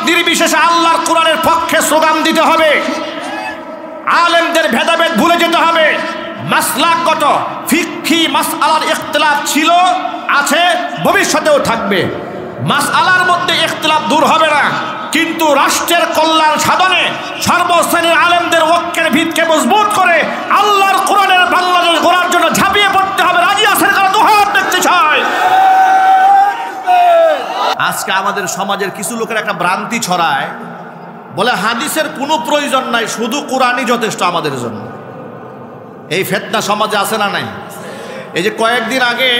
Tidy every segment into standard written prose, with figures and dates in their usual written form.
নির্বিশেষে আল্লাহর কোরআনের পক্ষে স্লোগান দিতে হবে। আলেমদের ভেদাভেদ ভুলে যেতে হবে। মাসলাকগত ফিকহি মাসআলার ইখতিলাফ ছিল, আছে, ভবিষ্যতেও থাকবে। মাসআলার মধ্যে ইখতিলাফ দূর হবে না, কিন্তু রাষ্ট্রের কল্যাণ সাধনে সর্বশ্রেণীর আলেমদের ঐক্যের ভিতকে মজবুত করে আল্লাহর কোরআনের বাংলাদেশ গড়ার জন্য ঝাঁপিয়ে পড়তে হবে। রাজি আছেন কারা? দুহাত দেখতে চাই। আজকে আমাদের সমাজের কিছু লোকের একটা ভ্রান্তি ছড়ায়, বলে হাদিসের কোনো প্রয়োজন নাই, শুধু কোরআনই যথেষ্ট আমাদের জন্য। এই ফিতনা সমাজে আছে না নাই? এই যে কয়েকদিন আগে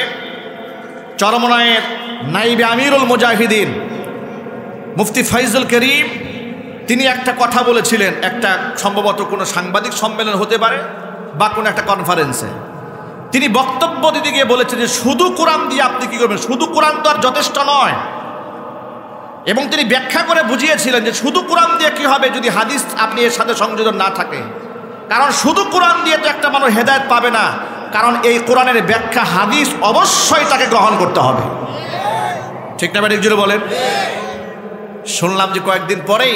চরমনায়ের নাইবে আমিরুল মুজাহিদিন মুফতি ফয়জুল করিম তিনি একটা কথা বলেছিলেন, একটা সম্ভবত কোনো সাংবাদিক সম্মেলন হতে পারে বা কোনো একটা কনফারেন্সে। তিনি বক্তব্য দিতে গিয়ে বলেছেন যে শুধু কোরআন দিয়ে আপনি কি করবেন, শুধু কোরআন তো আর যথেষ্ট নয়। এবং তিনি ব্যাখ্যা করে বুঝিয়েছিলেন যে শুধু কোরআন দিয়ে কি হবে যদি হাদিস আপনি এর সাথে সংযোজন না থাকে। কারণ শুধু কোরআন দিয়ে তো একটা মানুষ হেদায়েত পাবে না, কারণ এই কোরআনের ব্যাখ্যা হাদিস অবশ্যই তাকে গ্রহণ করতে হবে। ঠিক না ভাই? একজনে বলেন। শুনলাম যে কয়েকদিন পরেই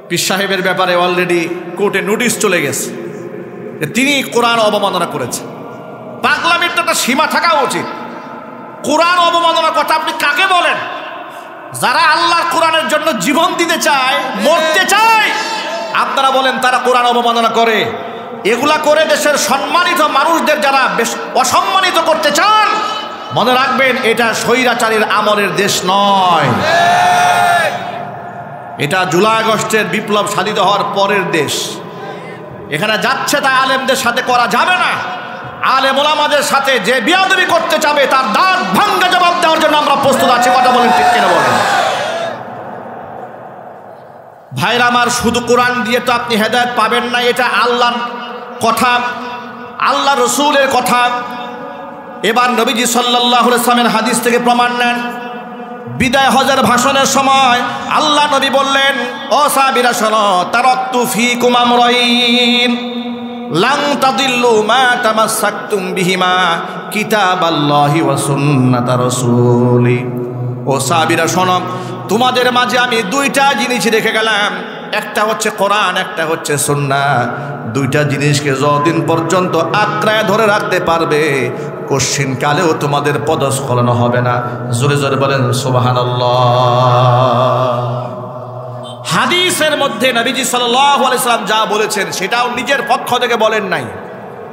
পীর সাহেবের ব্যাপারে অলরেডি কোর্টে নোটিশ চলে গেছে যে তিনি কোরআন অবমাননা করেছেন। পাগলামির তো একটা সীমা থাকা উচিত। কোরআন অবমাননার কথা আপনি কাকে বলেন? যারা আল্লাহর কোরআনের জন্য জীবন দিতে চায়, মরতে চায়, আপনারা বলেন তারা কোরআন অবমাননা করে। এগুলা করে দেশের সম্মানিত মানুষদের যারা বেশ অসম্মানিত করতে চান, মনে রাখবেন এটা স্বৈরাচারীর আমলের দেশ নয়, এটা জুলাই আগস্টের বিপ্লব সাধিত হওয়ার পরের দেশ। এখানে যাচ্ছে তা আলেমদের সাথে করা যাবে না। আলেম ওলামাদের সাথে যে বিয়াদবি করতে চাবে তার দাঁত ভাঙ্গা জবাব দেওয়ার জন্য আমরা প্রস্তুত আছি। কথা বলেন ঠিক কিনা বলেন? ভাইরা আমার, শুধু কোরআন দিয়ে তো আপনি হেদায়েত পাবেন না। এটা আল্লাহর কথা, আল্লাহ রসুলের কথা। এবার নবীজি সাল্লাল্লাহু আলাইহি ওয়াসাল্লামের হাদিস থেকে প্রমাণ নেন। বিদায় হজের ভাষণের সময় আল্লাহ নবী বললেন, ও সাহাবীরা শোনো, তারাকতু ফীকুম আমরাইন লান তাদিল্লু মা তামাসসাকতুম বিহিমা কিতাবাল্লাহি ওয়া সুন্নাতা রাসূলি। ও সাহাবীরা শোনো, তোমাদের মাঝে আমি দুইটা জিনিস রেখে গেলাম, একটা হচ্ছে কোরআন, একটা হচ্ছে সুন্নাহ। দুইটা জিনিসকে যতদিন পর্যন্ত আঁকড়ায় ধরে রাখতে পারবে, কশিন কালেও তোমাদের পদস্খলন হবে না। জোরে জোরে বলেন সুবহানাল্লাহ। হাদিসের মধ্যে নবীজি সাল্লাল্লাহু আলাইহি সাল্লাম যা বলেছেন সেটাও নিজের পক্ষ থেকে বলেন নাই,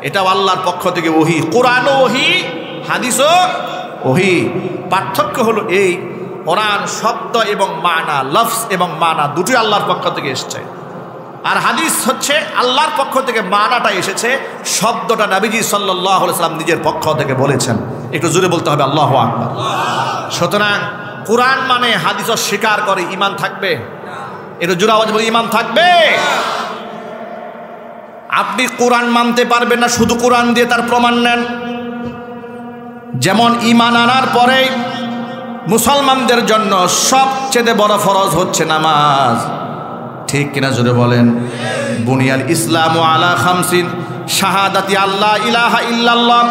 এটাও আল্লাহর পক্ষ থেকে ওহী। কোরআনও ওহী, হাদিসও ওহী। পার্থক্য হলো এই, কোরআন শব্দ এবং মানা, লফজ এবং মানা দুটোই আল্লাহর পক্ষ থেকে এসেছে, আর হাদিস হচ্ছে আল্লাহর পক্ষ থেকে মানাটা এসেছে, শব্দটা নবীজি সাল্লাল্লাহু আলাইহি সাল্লাম নিজের পক্ষ থেকে বলেছেন। একটু জোরে বলতে হবে আল্লাহু আকবার। সুতরাং কোরআন মানে হাদিস স্বীকার করে ঈমান থাকবে? একটু জোরে আওয়াজ বলে ঈমান থাকবে? আপনি কোরআন মানতে পারবেন না, শুধু কোরআন দিয়ে তার প্রমাণ নেন। যেমন ঈমান আনার পরে মুসলমানদের জন্য সবচেয়ে বড় ফরজ হচ্ছে নামাজ। ঠিক কিনা জোরে বলেন? বুনিয়াল ইসলামু আলা খামসিন, শাহাদাতি আল্লাহ ইলাহা ইল্লাল্লাহ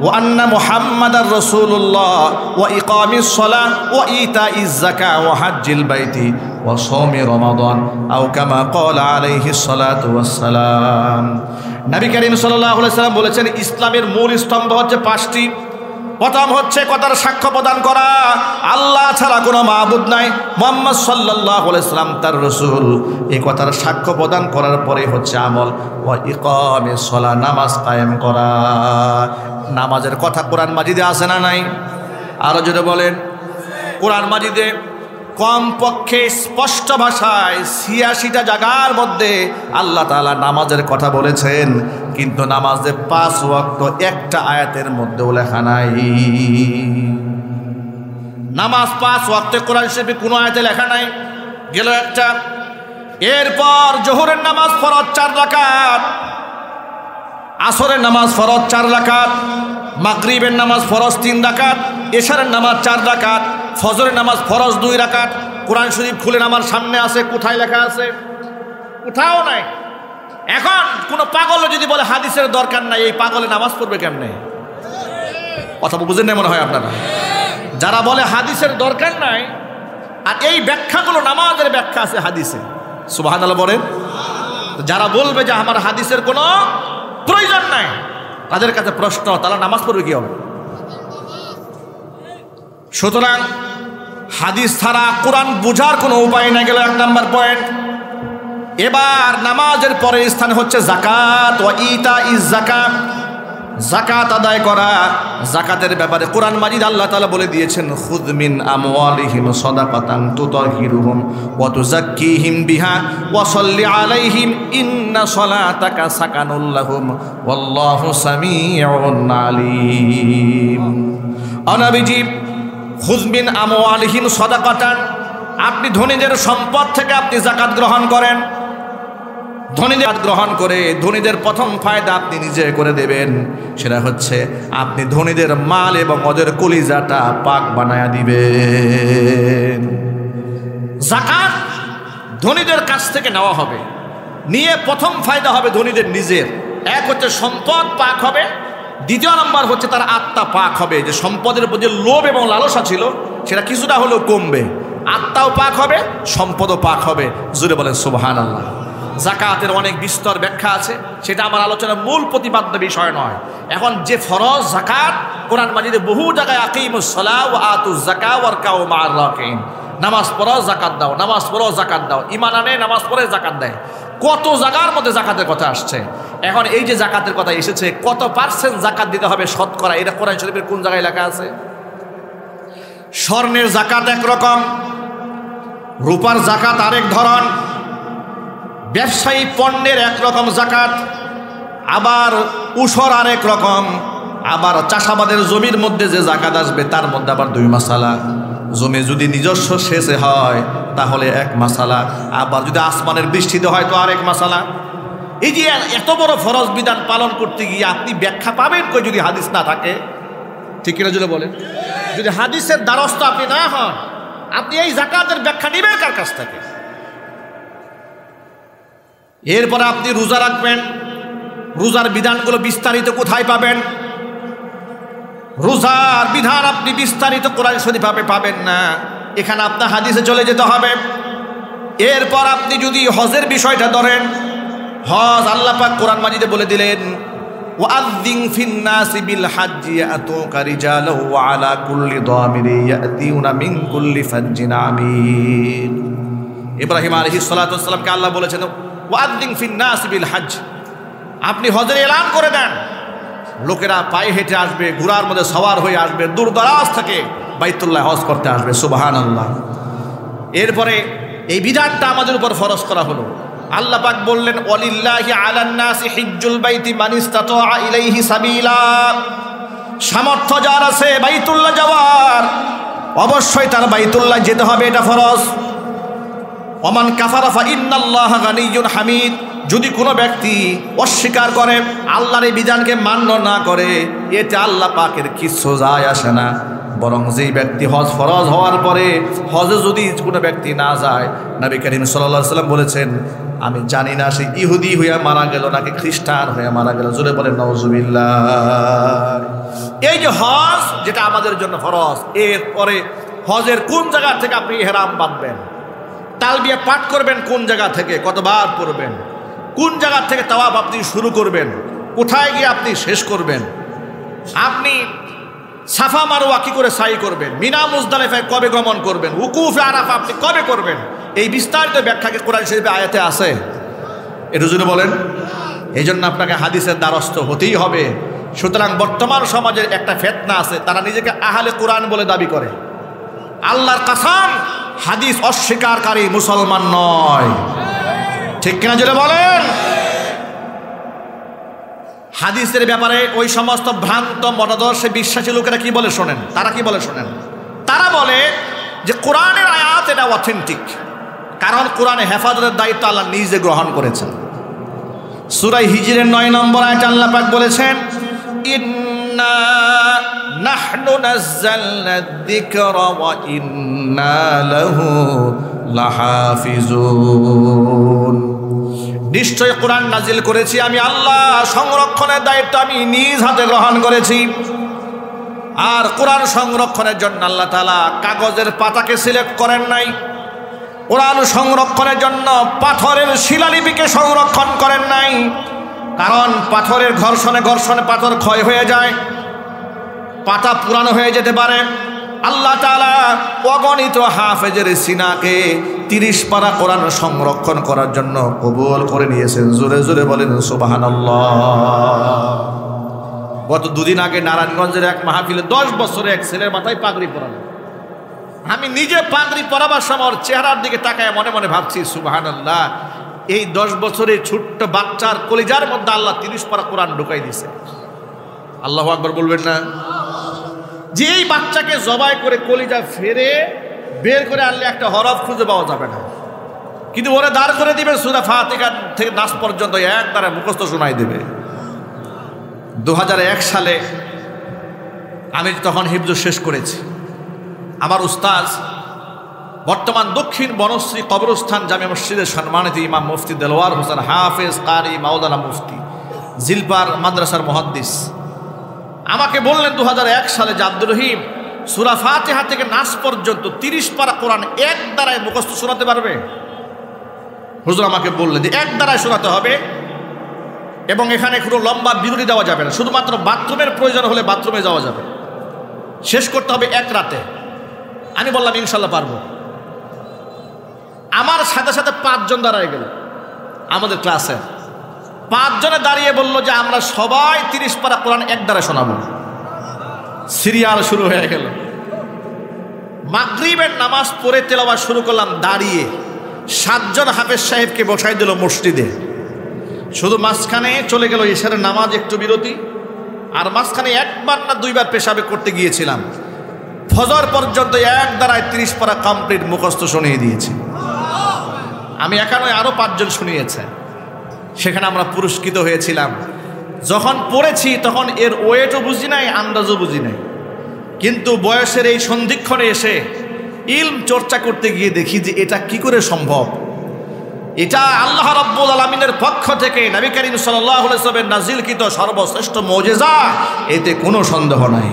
ওয়া আন্না মুহাম্মাদার রাসূলুল্লাহ ওয়া ইকামিস সালাহ ওয়া ইতাইজ যাকাত ওয়া হজ্জিল বাইতি ওয়া সাওমি রমাদান আও কামা ক্বালা আলাইহিস সালাতু ওয়াস সালাম। নবী করিম সাল্লাল্লাহু আলাইহি সাল্লাম বলেছেন, ইসলামের মূল স্তম্ভ হচ্ছে পাঁচটি। প্রথম হচ্ছে কথার সাক্ষ্য প্রদান করা, আল্লাহ ছাড়া কোনো মাবুদ নাই, মুহাম্মদ সাল্লাল্লাহু আলাইহি সাল্লাম তার রাসূল। এই কথার সাক্ষ্য প্রদান করার পরে হচ্ছে আমল, ওয়া ইকামিস সালাহ, নামাজ কায়েম করা। নামাজের কথা কোরআন মাজিদে আছে না নাই? আরো জোরে বলেন। কোরআন মাজিদে কমপক্ষে স্পষ্ট ভাষায় ৮৬টা জায়গার মধ্যে আল্লাহ তাআলা নামাজের কথা বলেছেন, কিন্তু নামাজে ৫ ওয়াক্ত একটা আয়াতের মধ্যেও লেখা নাই। নামাজ ৫ ওয়াক্তে কোরআন শরীফে কোনো আয়াতে লেখা নাই, গেল একটা। এরপর জোহরের নামাজ ফরজ ৪ রাকাত, আসরের নামাজ ফরজ ৪ রাকাত, মাগরিবের নামাজ ফরজ ৩ রাকাত, এশারের নামাজ ৪ রাকাত, ফজরের নামাজ ফরজ ২ রাকাত। কোরআন শরীফ খুলে আমার সামনে আছে, কোথায় লেখা আছে? কোথাও নাই। এখন কোনো পাগল যদি বলে হাদিসের দরকার নাই, এই পাগলে নামাজ পড়বে কেমনে? কথা বুঝেন না মনে হয় আপনারা? যারা বলে হাদিসের দরকার নাই, আর এই ব্যাখ্যাগুলো নামাজের ব্যাখ্যা আছে হাদিসে। সুবহানাল্লাহ বলেন। যারা বলবে যে আমার হাদিসের কোনো প্রয়োজন নাই, তাদের কাছে প্রশ্ন, তারা নামাজ পড়বে কি হবে? সুতরাং হাদিস ছাড়া কোরআন বোঝার কোনো উপায় না গেল 1 নম্বর পয়েন্ট। এবার নামাজের পরের স্থান হচ্ছে যাকাত, ওয়া ইতা ইজ যাকাত, যাকাত আদায় করা। যাকাতের ব্যাপারে কোরআন মাজিদ আল্লাহ তাআলা বলে দিয়েছেন, খুয মিন আমওয়ালিহিম সাদাকাতান তুতাহিরুহুম ওয়া তুযাক্কিহিম বিহা ওয়া সাল্লি আলাইহিম ইন্না সালাতাকা সাকানুল লাহুম ওয়াল্লাহু সামিউন আলীম। নবীজি, খুয মিন আমওয়ালিহিম সাদাকাতান, আপনি ধনীদের সম্পদ থেকে আপনি যাকাত গ্রহণ করেন। ধনীদের গ্রহণ করে ধনীদের প্রথম ফায়দা আপনি নিজে করে দেবেন, সেটা হচ্ছে আপনি ধনীদের মাল এবং ওদের কলিজাটা পাক বানায়া দিবেন। যাকাত ধনীদের কাছ থেকে নেওয়া হবে, নিয়ে প্রথম ফায়দা হবে ধনীদের নিজের। এক হচ্ছে সম্পদ পাক হবে, দ্বিতীয় নম্বর হচ্ছে তার আত্মা পাক হবে। যে সম্পদের প্রতি লোভ এবং লালসা ছিল সেটা কিছুটা হলেও কমবে, আত্মাও পাক হবে, সম্পদও পাক হবে। জোরে বলেন সুবহানাল্লাহ। যাকাতের অনেক বিস্তর ব্যাখ্যা আছে, সেটা আমার আলোচনার মূল প্রতিপাদ্য বিষয় নয়। এখন যে ফরজ যাকাত, কোরআন মাজিদে বহু জায়গায় আকিমুস সালাহ ওয়া আতুজ যাকাত ওয়ারকাউ মা'আর রাকিন, নামাজ পড়ো যাকাত দাও, নামাজ পড়ো যাকাত দাও, ঈমান আনে নামাজ পড়ে যাকাত দেয়। কত জায়গার মধ্যে যাকাতের কথা আসছে। এখন এই যে যাকাতের কথা এসেছে, কত পার্সেন্ট যাকাত দিতে হবে শতকরা, এটা কোরআন শরীফের কোন জায়গায় লেখা আছে? স্বর্ণের যাকাত একরকম, রূপার যাকাত আরেক ধরন, ব্যবসায়ী পণ্যের একরকম যাকাত, আবার উসর আরেক রকম, আবার চাষাবাদের জমির মধ্যে যে যাকাত আসবে তার মধ্যে আবার 2 মাসালা। জমি যদি নিজস্ব সেচে হয় তাহলে 1 মাসালা, আবার যদি আসমানের বৃষ্টিতে হয় তো আরেক মাসালা। এই যে এত বড় ফরজ বিধান পালন করতে গিয়ে আপনি ব্যাখ্যা পাবেন কই যদি হাদিস না থাকে? ঠিক কিনা যদি বলেন? যদি হাদিসের দ্বারস্থ আপনি না হন, আপনি এই যাকাতের ব্যাখ্যা নেবেন কার কাছ থেকে? এরপরে আপনি রোজা রাখবেন, রোজার বিধানগুলো বিস্তারিত কোথায় পাবেন? রোজার বিধান আপনি বিস্তারিত কোরআন শরীফে পাবেন না, এখানে আপনার হাদিসে চলে যেতে হবে। এরপর আপনি যদি হজের বিষয়টা ধরেন, হজ আল্লাহ পাক কোরআন মাজিদে বলে দিলেন, ওয়াযিন ফিন-নাসি বিল হাজ্জি ইয়াতুকা রিজালাও ওয়া আলা কুল্লি দামিরি ইয়াতিউনা মিন কুল্লি ফাজ্জিন আমিন। ইব্রাহিম আলাইহিস সালাতু ওয়াস সালামকে আল্লাহ বলেছেন, ওয়াযিন ফিন-নাসি বিল হজ, আপনি হজের এলান করে দেন। লোকেরা পায়ে হেঁটে আসবে, ঘোড়ার মধ্যে সওয়ার হয়ে আসবে, দূর দরাজ থেকে বাইতুল্লাহ হজ করতে আসবে। সুবহানাল্লাহ। এরপরে এই বিধানটা আমাদের উপর ফরজ করা হলো। আল্লাহ পাক বললেন, ওয়ালিল্লাহি আলান নাসি হিজ্জুল বাইতি মান ইসতাতা ইলাইহি সাবিলা, সামর্থ্য যার আছে বাইতুল্লাহ যাওয়ার, অবশ্যই তার বাইতুল্লাহ যেতে হবে, এটা ফরজ। ওমান কাফারা ফা ইন্নাল্লাহা গানিয়্যুন হামিদ, যদি কোনো ব্যক্তি অস্বীকার করে, আল্লাহর এই বিধানকে মান্য না করে, এতে আল্লাহ পাকের কিছু যায় আসে না। বরং যেই ব্যক্তি হজ ফরজ হওয়ার পরে হজে যদি কোনো ব্যক্তি না যায়, নবী করিম সাল্লাল্লাহু আলাইহি ওয়াসাল্লাম বলেছেন, আমি জানি না সে ইহুদি হয়ে মারা গেল নাকি খ্রিস্টান হয়ে মারা গেল। জোরে বলেন নাউজুবিল্লাহ। এই যে হজ, যেটা আমাদের জন্য ফরজ, এরপরে হজের কোন জায়গা থেকে আপনি ইহরাম বাঁধবেন, তালবিয়া পাঠ করবেন কোন জায়গা থেকে, কতবার পড়বেন, কোন জায়গা থেকে তাওয়াফ আপনি শুরু করবেন, কোথায় গিয়ে আপনি শেষ করবেন, আপনি সাফা মারওয়া কি করে সাই করবেন, মিনা মুজদালিফায় কবে গমন করবেন, উকুফে আরাফা আপনি কবে করবেন, এই বিস্তারিত ব্যাখ্যাকে কোরআন শরীফে আয়াতে আছে। এটা যদি বলেন, এই জন্য আপনাকে হাদিসের দ্বারস্থ হতেই হবে। সুতরাং বর্তমান সমাজের একটা ফিতনা আছে, তারা নিজেকে আহলে কোরআন বলে দাবি করে। আল্লাহর কসম, হাদিস অস্বীকারী মুসলমান নয়। ঠিক কিনা যদি বলেন? হাদিসের ব্যাপারে ওই সমস্ত ভ্রান্ত মতাদর্শে বিশ্বাসী লোকেরা কি বলে শোনেন। তারা কি বলে শোনেন? তারা বলে যে কোরআনের আয়াত এটা অথেন্টিক, কারণ কোরআনে হেফাজতের দায়িত্ব আল্লাহ নিজে গ্রহণ করেছেন। সূরা হিজরের 9 নম্বর আয়াতে আল্লাহ পাক বলেছেন, ইন্না নাহনু নাযালনা যিকরা ওয়া ইন্না লাহু লাহাফিজুন, নিশ্চয় কোরআন নাজিল করেছি আমি আল্লাহ, সংরক্ষণের দায়িত্ব আমি নিজ হাতে গ্রহণ করেছি। আর কোরআন সংরক্ষণের জন্য আল্লাহ তাআলা কাগজের পাতাকে সিলেক্ট করেন নাই, কোরআন সংরক্ষণের জন্য পাথরের শিলালিপিকে সংরক্ষণ করেন নাই। কারণ পাথরের ঘর্ষণে ঘর্ষণে পাথর ক্ষয় হয়ে যায়, পাতা পুরানো হয়ে যেতে পারে। আল্লাহ তাআলা অগণিত হাফেজের সিনাকে 30 পারা কোরআন সংরক্ষণ করার জন্য কবুল করে নিয়েছেন। জোরে জোরে বলেন সুবহানাল্লাহ। গত দুদিন আগে নারায়ণগঞ্জের এক মাহফিলে 10 বছরে এক ছেলের মাথায় পাগড়ি পরানো। আমি নিজে পাগড়ি পরাবার সময় ওর চেহারার দিকে তাকায় মনে মনে ভাবছি সুবহানাল্লাহ, এই 10 বছরের ছোট্ট বাচ্চার কলিজার মধ্যে আল্লাহ 30 পারা কোরআন ঢুকাই দিছে। আল্লাহু আকবার বলবেন না? যে এই বাচ্চাকে জবাই করে কলিজা ফেরে বের করে আনলে একটা হরফ খুঁজে পাওয়া যাবে না, কিন্তু ওরা দাঁড় করে দিবে সূরা ফাতিহা থেকে নাস পর্যন্ত এক দ্বারা মুখস্থ শোনাই দেবে। 2001 সালে আমি তখন হিফজ শেষ করেছি। আমার উস্তাজ বর্তমান দক্ষিণ বনশ্রী কবরস্থান জামে মসজিদের সম্মানিত ইমাম মুফতি দেলোয়ার হোসেন হাফেজ কারি মাওলানা মুফতি জিলপার মাদ্রাসার মুহাদ্দিস আমাকে বললেন 2001 সালে যে আব্দুর রহিম সূরা ফাতিহা থেকে নাস পর্যন্ত 30 পারা কোরআন এক দ্বারায় মুখস্থ শোনাতে পারবে? হুজুর আমাকে বললেন যে এক দ্বারায় শোনাতে হবে এবং এখানে কোনো লম্বা বিরতি দেওয়া যাবে না, শুধুমাত্র বাথরুমের প্রয়োজন হলে বাথরুমে যাওয়া যাবে, শেষ করতে হবে এক রাতে। আমি বললাম ইনশাল্লাহ পারবো। আমার সাথে সাথে 5 জন দাঁড়ায় গেল আমাদের ক্লাসে। 5 জনে দাঁড়িয়ে বলল যে আমরা সবাই 30 পারা কোরআন এক দ্বারায় শোনাবো। সিরিয়াল শুরু হয়ে গেল। মাগরিবের নামাজ পড়ে তেলাওয়াত শুরু করলাম দাঁড়িয়ে। 7 জন হাফেজ সাহেবকে বসাই দিল মসজিদে। শুধু মাঝখানে চলে গেল ইশারের নামাজ একটু বিরতি, আর মাঝখানে 1 বার না 2 বার পেশাবে করতে গিয়েছিলাম। ফজর পর্যন্ত এক দ্বারায় 30 পারা কমপ্লিট মুখস্থ শুনিয়ে দিয়েছি। আমি এখানে আরো 5 জন শুনিয়েছে, সেখানে আমরা পুরস্কৃত হয়েছিলাম। যখন পড়েছি তখন এর ওয়েটও বুঝি নাই, আন্দাজও বুঝি নাই, কিন্তু বয়সের এই সন্ধিক্ষণে এসে ইলম চর্চা করতে গিয়ে দেখি যে এটা কি করে সম্ভব। এটা আল্লাহ রাব্বুল আলামিনের পক্ষ থেকে নবী করিম সাল্লাল্লাহু আলাইহি ওয়াসাল্লামের নাজিলকৃত সর্বশ্রেষ্ঠ মুজিজা, এতে কোনো সন্দেহ নাই।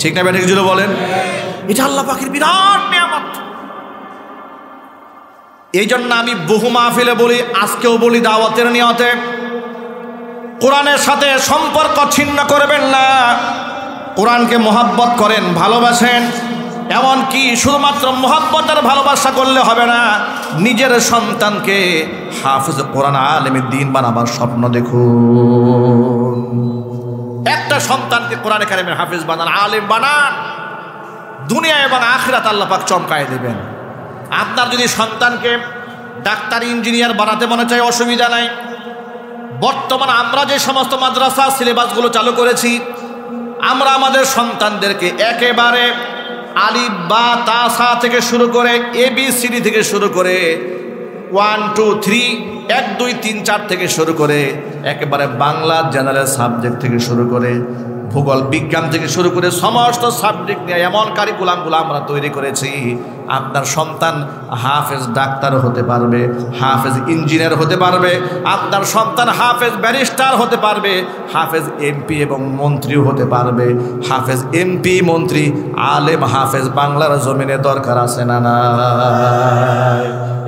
ঠিক না বেঠিক জুড়ে বলেন? এটা আল্লাহ পাকের বিরাট নিয়ামত। এই জন্য আমি বহু মাহফিলে বলি, আজকেও বলি দাওয়াতের নিয়তে, কোরআনের সাথে সম্পর্ক ছিন্ন করবেন না। কোরআনকে মহব্বত করেন, ভালোবাসেন। এমনকি শুধুমাত্র মহব্বতের ভালোবাসা করলে হবে না, নিজের সন্তানকে হাফেজ কোরআন আলেমে দ্বীন বানাবার স্বপ্ন দেখুন। একটা সন্তানকে কোরআনে কারিমের হাফেজ বানান, আলেম বানান, দুনিয়া এবং আখিরাত আল্লাহ পাক চমকায় দেবেন। আপনার যদি সন্তানকে ডাক্তার ইঞ্জিনিয়ার বানাতে মনে চায়, অসুবিধা নাই। বর্তমানে আমরা যে সমস্ত মাদ্রাসা সিলেবাসগুলো চালু করেছি, আমরা আমাদের সন্তানদেরকে একেবারে আলিফ বা তা সা থেকে শুরু করে ABCD থেকে শুরু করে 1 2 3 1 2 3 4 থেকে শুরু করে একেবারে বাংলা জেনারেল সাবজেক্ট থেকে শুরু করে ভূগোল বিজ্ঞান থেকে শুরু করে সমস্ত সাবজেক্ট নিয়ে এমন কারিকুলামগুলো আমরা তৈরি করেছি। আপনার সন্তান হাফেজ ডাক্তার হতে পারবে, হাফেজ ইঞ্জিনিয়ার হতে পারবে, আপনার সন্তান হাফেজ ব্যারিস্টার হতে পারবে, হাফেজ MP এবং মন্ত্রীও হতে পারবে। হাফেজ MP মন্ত্রী আলেম হাফেজ বাংলার জমিনে দরকার আছে না নাই?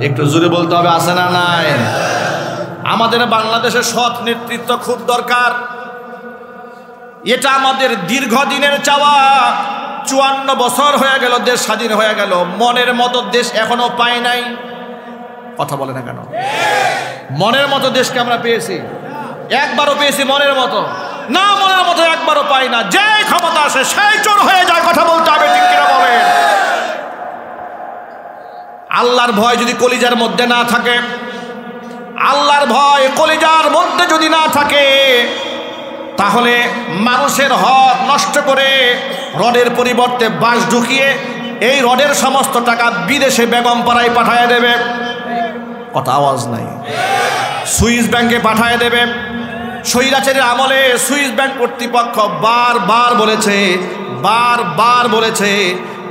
একটু জোরে বলতে হবে, আছে না নাই? আমাদের বাংলাদেশের সৎ নেতৃত্ব খুব দরকার। এটা আমাদের দীর্ঘদিনের চাওয়া। 54 বছর হয়ে গেল দেশ স্বাধীন হয়ে গেল, মনের মতো দেশ এখনো পাই নাই। কথা বলে না কেন? মনের মতো দেশকে আমরা পেয়েছি, একবারও পেয়েছি মনের মতো না? মনের মতো একবারও পাই না। যে ক্ষমতা আসে সেই চোর হয়ে যায়। কথা বলতে হবে, ঠিক কিনা বলেন? আল্লাহর ভয় যদি কলিজার মধ্যে না থাকে, আল্লাহর ভয় কলিজার মধ্যে যদি না থাকে, তাহলে মানুষের হক নষ্ট করে রডের পরিবর্তে বাঁশ ঢুকিয়ে এই রডের সমস্ত টাকা বিদেশে বেগম পাড়ায় পাঠায় দেবে। কথা আওয়াজ নাই? সুইস ব্যাংকে পাঠায় দেবে। স্বৈরাচারের আমলে সুইস ব্যাংক কর্তৃপক্ষ বারবার বলেছে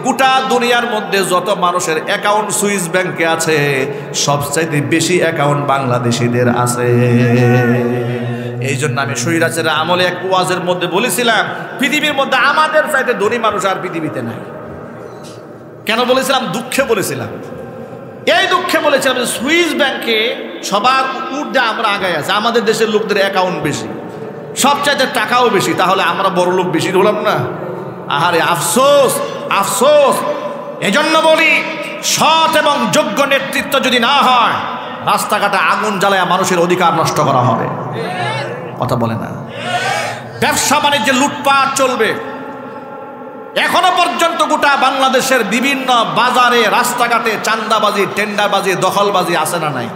গোটা দুনিয়ার মধ্যে যত মানুষের অ্যাকাউন্ট সুইস ব্যাংকে আছে, সবচাইতে বেশি অ্যাকাউন্ট বাংলাদেশিদের আছে। এই জন্য আমি স্বৈরাচারের আমলে এক ওয়াজের মধ্যে বলেছিলাম, পৃথিবীর মধ্যে আমাদের চাইতে ধনী মানুষ আর পৃথিবীতে নাই। কেন বলেছিলাম? দুঃখে বলেছিলাম। এই দুঃখে বলেছিলাম যে সুইস ব্যাংকে সবার ঊর্ধ্বে আমরা আগায় আছি, আমাদের দেশের লোকদের অ্যাকাউন্ট বেশি, সবচাইতে টাকাও বেশি, তাহলে আমরা বড় লোক বেশি হলাম না? আহারে আফসোস, আফসোস। এজন্য বলি, সৎ এবং যোগ্য নেতৃত্ব যদি না হয়, রাস্তাঘাটে আগুন জ্বালায় মানুষের অধিকার নষ্ট করা হবে। কথা বলে না? ব্যবসা বাণিজ্যে লুটপাট চলবে। এখনো পর্যন্ত গোটা বাংলাদেশের বিভিন্ন বাজারে, রাস্তাঘাটে চাঁদাবাজি, টেন্ডারবাজি, দখলবাজি আছে না নাই?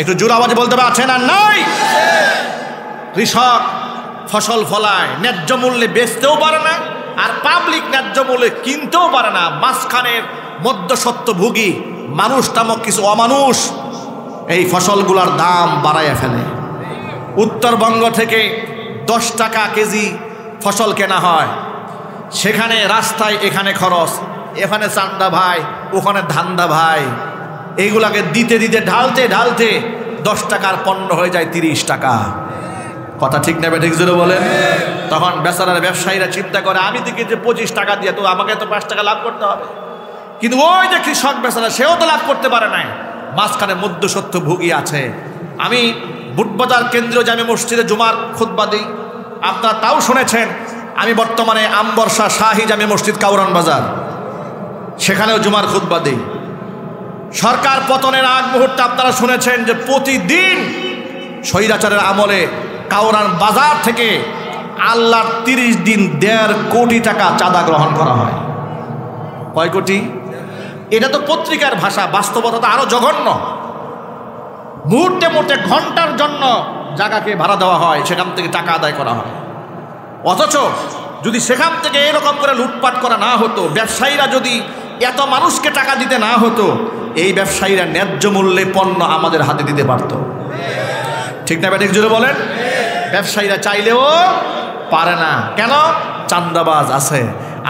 একটু জোরাবাজি বলতে হবে, আছে না নাই? কৃষক ফসল ফলায়, ন্যায্য মূল্যে বেচতেও পারে না, আর পাবলিক ন্যায্য মূল্যে কিনতেও পারে না। মাঝখানের মধ্যস্বত্বভোগী মানুষ নামক কিছু অমানুষ এই ফসলগুলোর দাম বাড়াইয়া ফেলে। উত্তরবঙ্গ থেকে 10 টাকা কেজি ফসল কেনা হয়, সেখানে রাস্তায় এখানে খরচ, এখানে চান্দা ভাই, ওখানে ধান্দা ভাই, এইগুলাকে দিতে দিতে ঢালতে ঢালতে 10 টাকার পণ্য হয়ে যায় 30 টাকা। কথা ঠিক না ঠিক জোরে বলেন? তখন বেচারার ব্যবসায়ীরা চিন্তা করে, আমি দেখি যে 25 টাকা দিয়ে তো আমাকে তো 5 টাকা লাভ করতে হবে, কিন্তু ওই যে কৃষক বেচারা, সেও তো লাভ করতে পারে না, মাঝখানে মধ্যস্বত্বভোগী আছে। আমি বুটবাজার কেন্দ্রীয় জামে মসজিদে জুমার খুতবা দিই, আপনারা তাও শুনেছেন। আমি বর্তমানে আমবর্ষা শাহী জামে মসজিদ কাউরান বাজার, সেখানেও জুমার খুতবা দিই। সরকার পতনের আগ মুহূর্তে আপনারা শুনেছেন যে প্রতিদিন স্বৈরাচারের আমলে কাউরান বাজার থেকে আল্লাহর 30 দিন 1.5 কোটি টাকা চাঁদা গ্রহণ করা হয়। কয় কোটি? এটা তো পত্রিকার ভাষা, বাস্তবতা তো আরো জঘন্য। মুহূর্তে মুহূর্তে ঘন্টার জন্য জায়গাকে ভাড়া দেওয়া হয়, সেখান থেকে টাকা আদায় করা হয়। অথচ যদি সেখান থেকে এরকম করে লুটপাট করা না হতো, ব্যবসায়ীরা যদি এত মানুষকে টাকা দিতে না হতো, এই ব্যবসায়ীরা ন্যায্য মূল্যে পণ্য আমাদের হাতে দিতে পারত। ঠিক না ঠিক জোরে বলেন? ব্যবসায়ীরা চাইলেও পারে না। কেন? চাঁদাবাজ আছে।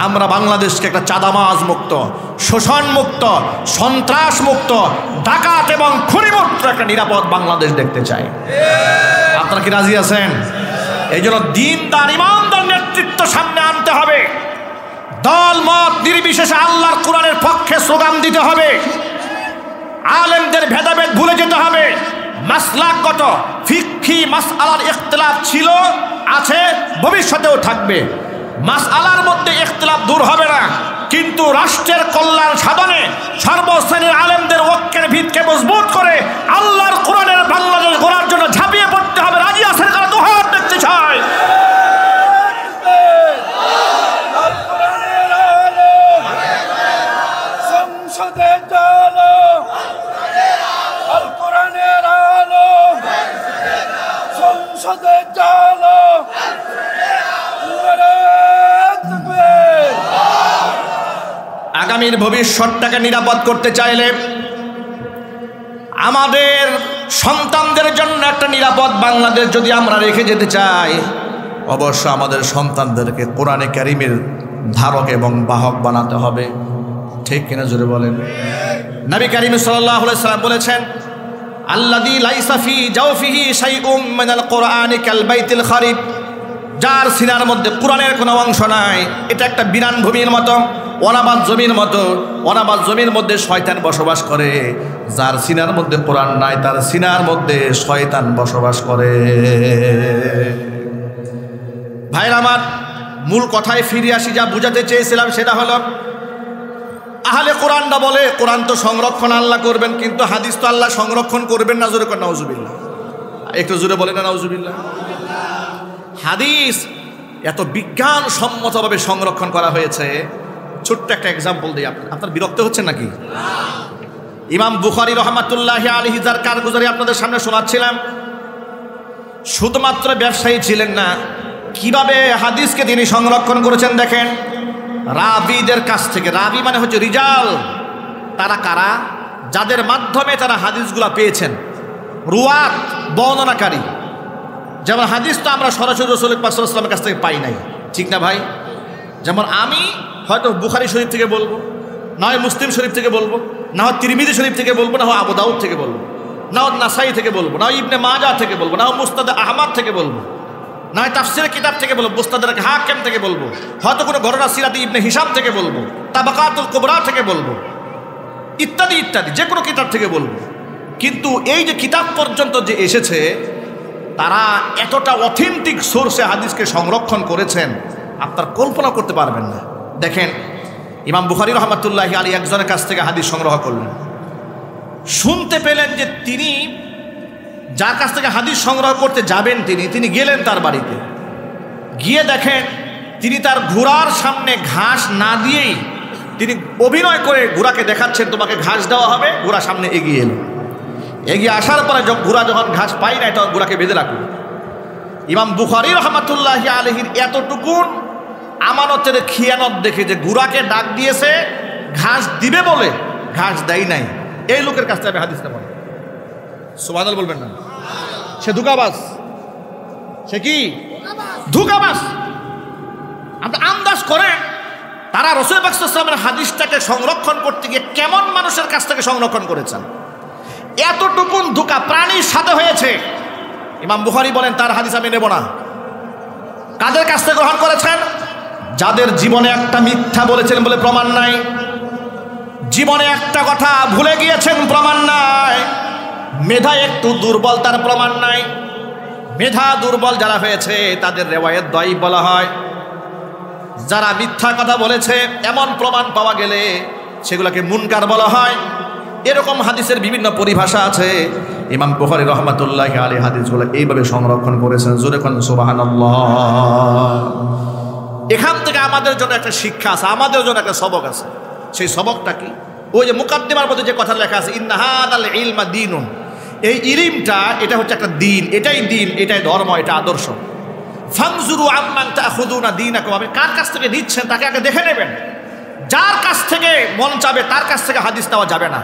আমরা বাংলাদেশকে একটা চাঁদাবাজ মুক্ত, শোষণ মুক্ত, সন্ত্রাস মুক্ত, ডাকাত এবং খুনিমুক্ত একটা নিরাপদ বাংলাদেশ দেখতে চাই। আপনারা কি রাজি আছেন? এই জন্য দিনদার ইমানদার নেতৃত্ব সামনে আনতে হবে। দল মত নির্বিশেষে আল্লাহর কোরআনের পক্ষে স্লোগান দিতে হবে। আলেমদের ভেদাভেদ ভুলে যেতে হবে। মাসলাকগত ফিকহি মাসআলার ইখতিলাফ ছিল, আছে, ভবিষ্যতেও থাকবে। মাসআলার মধ্যে ইখতিলাফ দূর হবে না, কিন্তু রাষ্ট্রের কল্যাণ সাধনে সর্বশ্রেণীর আলেমদের ঐক্যের ভিতকে মজবুত করে আল্লাহর কোরআনের বাংলাদেশ গড়ার জন্য ঝাঁপিয়ে পড়তে হবে। রাজি আছেন? কারা দুহাত দেখতে চায়? আগামীর ভবিষ্যৎটাকে নিরাপদ করতে চাইলে, আমাদের সন্তানদের জন্য একটা নিরাপদ বাংলাদেশ যদি আমরা রেখে যেতে চাই, অবশ্য আমাদের সন্তানদেরকে কোরআনে কারিমের ধারক এবং বাহক বানাতে হবে। ঠিক কিনা জোরে বলেন? নবী কারীম সাল্লাল্লাহু আলাইহি সাল্লাম বলেছেন, আল্লাযী লাইসা ফী জাওফিহি শাইউম মিনাল কুরআনি কাল বাইতিল খারিব। যার সিনার মধ্যে কোরআনের কোনো অংশ নাই, এটা একটা বিরান ভূমির মতো, অনাবাদ জমির মতো। অনাবাদ জমির মধ্যে শয়তান বসবাস করে। যার সিনার মধ্যে কোরআন নাই, তার সিনার মধ্যে শয়তান বসবাস করে। ভাইরা আমার, মূল কথায় ফিরে আসি। যা বুঝাতে চেয়েছিলাম সেটা হলো, আহলে কোরআনটা বলে কোরআন তো সংরক্ষণ আল্লাহ করবেন, কিন্তু হাদিস তো আল্লাহ সংরক্ষণ করবেন না। জোরে কর নাউজুবিল্লাহ। একটু জোরে বলে না নাউজুবিল্লাহ। হাদিস এত বিজ্ঞানসম্মতভাবে সংরক্ষণ করা হয়েছে। ছোট্ট একটা এক্সাম্পল দিই। আপনার বিরক্ত হচ্ছে নাকি? ইমাম বুখারী রহমাতুল্লাহি আলাইহি যার কারগুজারি আপনাদের সামনে শোনাচ্ছিলাম, শুধুমাত্র ব্যবসায়ী ছিলেন না, কিভাবে হাদিসকে তিনি সংরক্ষণ করেছেন দেখেন। রাবিদের কাছ থেকে, রাবি মানে হচ্ছে রিজাল, তারা কারা? যাদের মাধ্যমে তারা হাদিসগুলা পেয়েছেন। রুয়াত, বর্ণনাকারী। যেমন হাদিস তো আমরা সরাসরি রাসূল পাক সাল্লাল্লাহু আলাইহি ওয়াসাল্লামের কাছ থেকে পাই নাই, ঠিক না ভাই? যেমন আমি হয়তো বুখারী শরীফ থেকে বলবো, না হয় মুসলিম শরীফ থেকে বলবো, না হয় তিরমিজি শরীফ থেকে বলবো, না হয় আবু দাউদ থেকে বলবো। না নাসাই থেকে বলবো, না ইবনে মাজা থেকে বলবো, না মুস্তাদ আহমদ থেকে বলবো, না তাফসীরের কিতাব থেকে বলবো, মুস্তাদরাক হাকিম থেকে বলবো, হয়তো কোনো ঘটনা সিরাতে ইবনে হিশাম থেকে বলবো, তাবাকাতুল কুবরা থেকে বলবো, ইত্যাদি ইত্যাদি, যে কোনো কিতাব থেকে বলবো। কিন্তু এই যে কিতাব পর্যন্ত যে এসেছে, তারা এতটা অথেন্টিক সোর্সে হাদিসকে সংরক্ষণ করেছেন, আপনার কল্পনা করতে পারবেন না। দেখেন, ইমাম বুখারী রহমাতুল্লাহি আলাইহি একজনের কাছ থেকে হাদিস সংগ্রহ করলেন, শুনতে পেলেন যে তিনি যার কাছ থেকে হাদিস সংগ্রহ করতে যাবেন তিনি গেলেন তার বাড়িতে, গিয়ে দেখেন তিনি তার ঘোড়ার সামনে ঘাস না দিয়েই তিনি অভিনয় করে ঘোড়াকে দেখাচ্ছেন তোমাকে ঘাস দেওয়া হবে। ঘোড়া সামনে এগিয়ে এলো, এগিয়ে আসার পরে ঘোড়া যখন ঘাস পাই নাই তখন ঘোড়াকে বেঁধে রাখলো। ইমাম বুখারী রহমাতুল্লাহি আলাইহির এতটুকুন আমানতের খিয়ানত দেখে যে ঘোড়াকে ডাক দিয়েছে ঘাস দিবে বলে, ঘাস দেয় নাই, এই লোকের কাছ থেকে হাদিসটা বলে। সুবহানাল্লাহ বলবেন না? সে ধোঁকাবাজ, সে কি ধোঁকাবাজ। আপনি আন্দাজ করেন তারা রাসূল পাক সাল্লাল্লাহু আলাইহি ওয়াসাল্লামের হাদিসটাকে সংরক্ষণ করতে গিয়ে কেমন মানুষের কাছ থেকে সংরক্ষণ করেছেন। এতটুকুন ধোঁকা প্রাণীর সাথে হয়েছে। ইমাম বুখারী বলেন তার হাদিস আমি নেব না। কাদের কাছ থেকে গ্রহণ করেছেন? যাদের জীবনে একটা মিথ্যা বলেছেন বলে প্রমাণ নাই, জীবনে একটা কথা ভুলে গিয়েছেন প্রমাণ নাই, মেধা একটু দুর্বল তার প্রমাণ নাই। মেধা দুর্বল যারা হয়েছে তাদের রিওয়ায়াত দাঈফ বলা হয়। যারা মিথ্যা কথা বলেছে এমন প্রমাণ পাওয়া গেলে সেগুলোকে মুনকার বলা হয়। এরকম হাদিসের বিভিন্ন পরিভাষা আছে। ইমাম বুখারী রহমাতুল্লাহি আলাইহি হাদিসগুলো এইভাবে সংরক্ষণ করেছেন। জোরে কোন সুবহানাল্লাহ। এখান থেকে আমাদের জন্য একটা শিক্ষা আছে, আমাদের জন্য একটা সবক আছে। সেই সবকটা কি? ওই যে মুকাদ্দিমার মধ্যে যে কথা লেখা আছে, ইন্না হাযাল ইলমা দীনুন, এই ইলমটা এটা হচ্ছে একটা দিন, এটাই দিন, এটাই ধর্ম, এটা আদর্শ। ফানজুরু আম্মান তাখুযুনা দীনাকুম, আপনি কার কাছ থেকে নিচ্ছেন তাকে আগে দেখে নেবেন। যার কাছ থেকে মন চাবে তার কাছ থেকে হাদিস নেওয়া যাবে না।